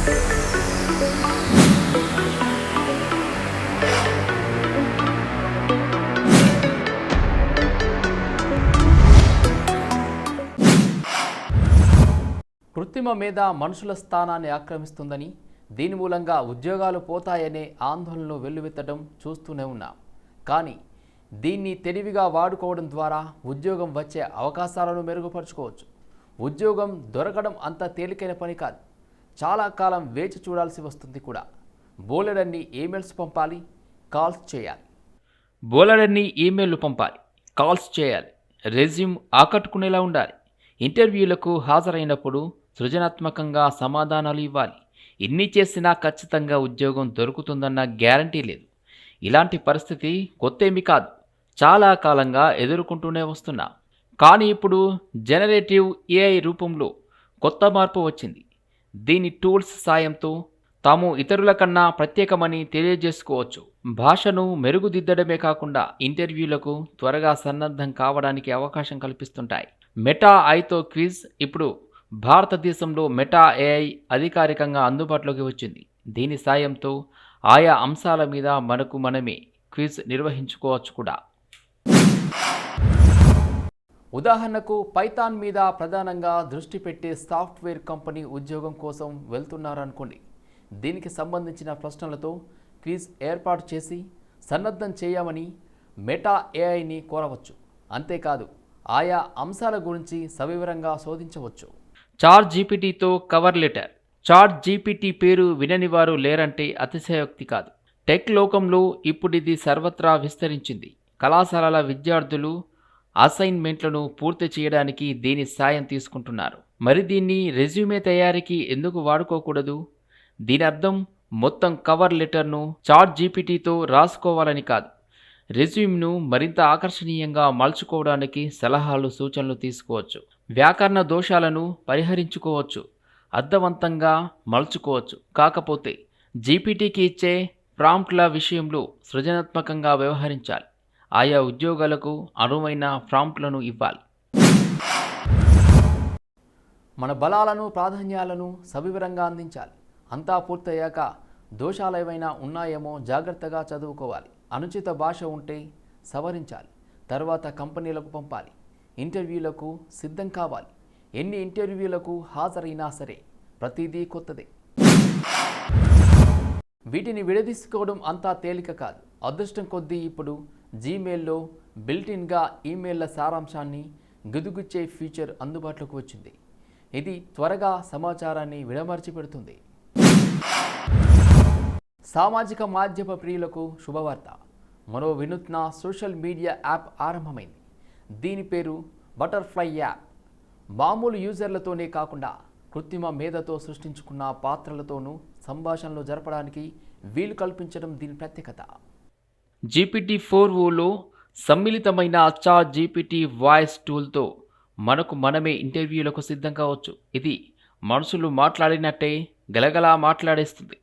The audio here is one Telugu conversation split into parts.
కృత్రిమ మేధ మనుషుల స్థానాన్ని ఆక్రమిస్తుందని, దీని మూలంగా ఉద్యోగాలు పోతాయనే ఆందోళనలు వెల్లువెత్తడం చూస్తూనే ఉన్నాం. కానీ దీన్ని తెలివిగా వాడుకోవడం ద్వారా ఉద్యోగం వచ్చే అవకాశాలను మెరుగుపరుచుకోవచ్చు. ఉద్యోగం దొరకడం అంత తేలికైన పని కాదు. చాలా కాలం వేచి చూడాల్సి వస్తుంది కూడా. బోలెడన్ని ఈమెయిల్స్ పంపాలి, కాల్స్ చేయాలి. రెజ్యూమ్ ఆకట్టుకునేలా ఉండాలి. ఇంటర్వ్యూలకు హాజరైనప్పుడు సృజనాత్మకంగా సమాధానాలు ఇవ్వాలి. ఇన్ని చేసినా ఖచ్చితంగా ఉద్యోగం దొరుకుతుందన్న గ్యారంటీ లేదు. ఇలాంటి పరిస్థితి కొత్తేమీ కాదు. చాలా కాలంగా ఎదుర్కొంటూనే వస్తున్నాం. కానీ ఇప్పుడు జనరేటివ్ ఏఐ రూపంలో కొత్త మార్పు వచ్చింది. దీని టూల్స్ సాయంతో తాము ఇతరుల కన్నా ప్రత్యేకమని తెలియజేసుకోవచ్చు. భాషను మెరుగుదిద్దడమే కాకుండా ఇంటర్వ్యూలకు త్వరగా సన్నద్ధం కావడానికి అవకాశం కల్పిస్తుంటాయి. మెటా ఐతో క్విజ్ ఇప్పుడు భారతదేశంలో మెటా ఏఐ అధికారికంగా అందుబాటులోకి వచ్చింది. దీని సాయంతో ఆయా అంశాల మీద మనకు మనమే క్విజ్ నిర్వహించుకోవచ్చు కూడా. ఉదాహరణకు పైథాన్ మీద ప్రధానంగా దృష్టి పెట్టే సాఫ్ట్వేర్ కంపెనీ ఉద్యోగం కోసం వెళ్తున్నారనుకోండి. దీనికి సంబంధించిన ప్రశ్నలతో క్విజ్ ఏర్పాటు చేసి సన్నద్ధం చేయమని మెటా ఏఐని కోరవచ్చు. అంతేకాదు, ఆయా అంశాల గురించి సవివరంగా శోధించవచ్చు. చాట్ జీపీటీతో కవర్ లెటర్. చాట్ జీపీటీ పేరు వినని వారు లేరంటే అతిశయోక్తి కాదు. టెక్ లోకంలో ఇప్పుడు ఇది సర్వత్రా విస్తరించింది. కళాశాలల విద్యార్థులు అసైన్మెంట్లను పూర్తి చేయడానికి దీని సాయం తీసుకుంటున్నారు. మరి దీన్ని రెజ్యూమే తయారీకి ఎందుకు వాడుకోకూడదు? దీని అర్థం మొత్తం కవర్ లెటర్ను చాట్ జీపీటీతో రాసుకోవాలని కాదు. రెజ్యూమ్ను మరింత ఆకర్షణీయంగా మలుచుకోవడానికి సలహాలు, సూచనలు తీసుకోవచ్చు. వ్యాకరణ దోషాలను పరిహరించుకోవచ్చు. అర్థవంతంగా మలుచుకోవచ్చు. కాకపోతే జీపీటీకి ఇచ్చే ప్రాంప్ట్ల విషయంలో సృజనాత్మకంగా వ్యవహరించాలి. ఆయా ఉద్యోగాలకు అనువైన ప్రాంప్ట్లను ఇవ్వాలి. మన బలాలను, ప్రాధాన్యాలను సవివరంగా అందించాలి. అంతా పూర్తయ్యాక దోషాలు ఏవైనా ఉన్నాయేమో జాగ్రత్తగా చదువుకోవాలి. అనుచిత భాష ఉంటే సవరించాలి. తర్వాత కంపెనీలకు పంపాలి. ఇంటర్వ్యూలకు సిద్ధం కావాలి. ఎన్ని ఇంటర్వ్యూలకు హాజరైనా సరే ప్రతిదీ కొత్తదే. వీటిని విడదీసుకోవడం అంతా తేలిక కాదు. అదృష్టం కొద్దీ ఇప్పుడు జీమెయిల్లో బిల్టిన్గా ఈమెయిల్ల సారాంశాన్ని గుదిగుచ్చే ఫీచర్ అందుబాటులోకి వచ్చింది. ఇది త్వరగా సమాచారాన్ని విడమర్చి పెడుతుంది. సామాజిక మాధ్యమ ప్రియులకు శుభవార్త. మరో వినూత్న సోషల్ మీడియా యాప్ ఆరంభమైంది. దీని పేరు బటర్ఫ్లై యాప్. మామూలు యూజర్లతోనే కాకుండా కృత్రిమ మేధతో సృష్టించుకున్న పాత్రలతోనూ సంభాషణలు జరపడానికి వీలు కల్పించడం దీని ప్రత్యేకత. GPT-4oలో సమ్మిళితమైన చాట్ జీపీటీ వాయిస్ టూల్తో మనకు మనమే ఇంటర్వ్యూలకు సిద్ధం కావచ్చు. ఇది మనుషులు మాట్లాడినట్టే గలగలా మాట్లాడేస్తుంది.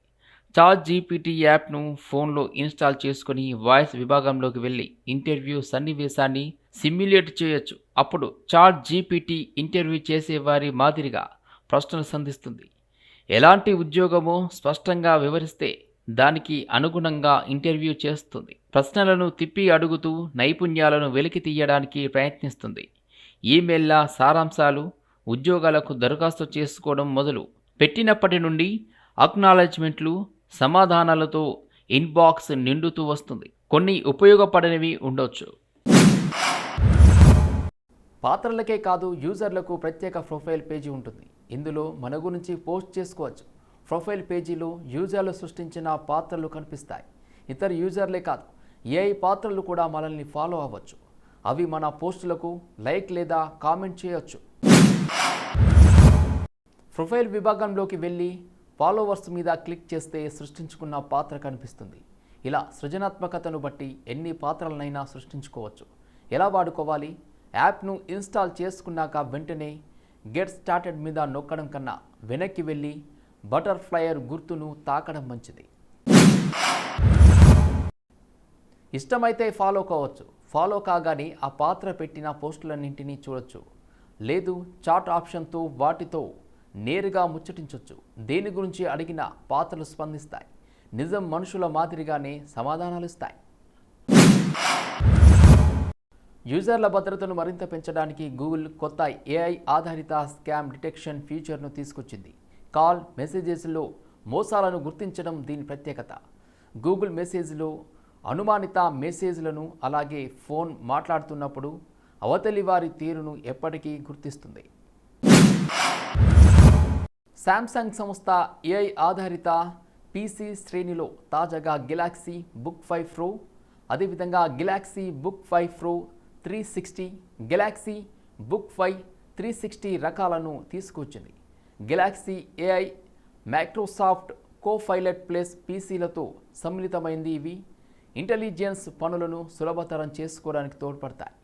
చాట్ జీపీటీ యాప్ను ఫోన్లో ఇన్స్టాల్ చేసుకుని వాయిస్ విభాగంలోకి వెళ్ళి ఇంటర్వ్యూ సన్నివేశాన్ని సిమ్యులేట్ చేయొచ్చు. అప్పుడు చాట్ జీపీటీ ఇంటర్వ్యూ చేసేవారి మాదిరిగా ప్రశ్నలు సంధిస్తుంది. ఎలాంటి ఉద్యోగమో స్పష్టంగా వివరిస్తే దానికి అనుగుణంగా ఇంటర్వ్యూ చేస్తుంది. ప్రశ్నలను తిప్పి అడుగుతూ నైపుణ్యాలను వెలికి తీయడానికి ప్రయత్నిస్తుంది. ఈమెయిల్ల సారాంశాలు, ఉద్యోగాలకు దరఖాస్తు చేసుకోవడం మొదలు పెట్టినప్పటి నుండి అక్నాలెడ్జ్మెంట్లు, సమాధానాలతో ఇన్బాక్స్ నిండుతూ వస్తుంది. కొన్ని ఉపయోగపడనివి ఉండొచ్చు. పాత్రలకే కాదు, యూజర్లకు ప్రత్యేక ప్రొఫైల్ పేజీ ఉంటుంది. ఇందులో మన గురించి పోస్ట్ చేసుకోవచ్చు. ప్రొఫైల్ పేజీలో యూజర్లు సృష్టించిన పాత్రలు కనిపిస్తాయి. ఇతర యూజర్లే కాదు, ఏఐ పాత్రలు కూడా మనల్ని ఫాలో అవ్వచ్చు. అవి మన పోస్టులకు లైక్ లేదా కామెంట్ చేయొచ్చు. ప్రొఫైల్ విభాగంలోకి వెళ్ళి ఫాలోవర్స్ మీద క్లిక్ చేస్తే సృష్టించుకున్న పాత్ర కనిపిస్తుంది. ఇలా సృజనాత్మకతను బట్టి ఎన్ని పాత్రలనైనా సృష్టించుకోవచ్చు. ఎలా వాడుకోవాలి? యాప్ను ఇన్స్టాల్ చేసుకున్నాక వెంటనే గెట్ స్టార్టెడ్ మీద నొక్కడం కన్నా వెనక్కి వెళ్ళి బటర్ఫ్లైయర్ గుర్తును తాకడం మంచిది. ఇష్టమైతే ఫాలో కావచ్చు. ఫాలో కాగానే ఆ పాత్ర పెట్టిన పోస్టులన్నింటినీ చూడొచ్చు. లేదు, చాట్ ఆప్షన్తో వాటితో నేరుగా ముచ్చటించొచ్చు. దేని గురించి అడిగినా పాత్రలు స్పందిస్తాయి. నిజం మనుషుల మాదిరిగానే సమాధానాలు ఇస్తాయి. యూజర్ల భద్రతను మరింత పెంచడానికి గూగుల్ కొత్త ఏఐ ఆధారిత స్కామ్ డిటెక్షన్ ఫీచర్ను తీసుకొచ్చింది. కాల్, మెసేజెస్లో మోసాలను గుర్తించడం దీని ప్రత్యేకత. గూగుల్ మెసేజ్లో అనుమానిత మెసేజ్లను, అలాగే ఫోన్ మాట్లాడుతున్నప్పుడు అవతలి వారి తీరును ఎప్పటికీ గుర్తిస్తుంది. శాంసంగ్ సంస్థ ఏఐ ఆధారిత పీసీ శ్రేణిలో తాజాగా గెలాక్సీ బుక్ 5 ప్రో, అదేవిధంగా Galaxy Book 5 Pro 360, Galaxy Book 5 360 రకాలను తీసుకొచ్చింది. Galaxy AI Microsoft Copilot Plus పీసీలతో సమ్మిళితమైంది. ఇవి ఇంటెలిజెన్స్ పనులను సులభతరం చేసుకోవడానికి తోడ్పడతాయి.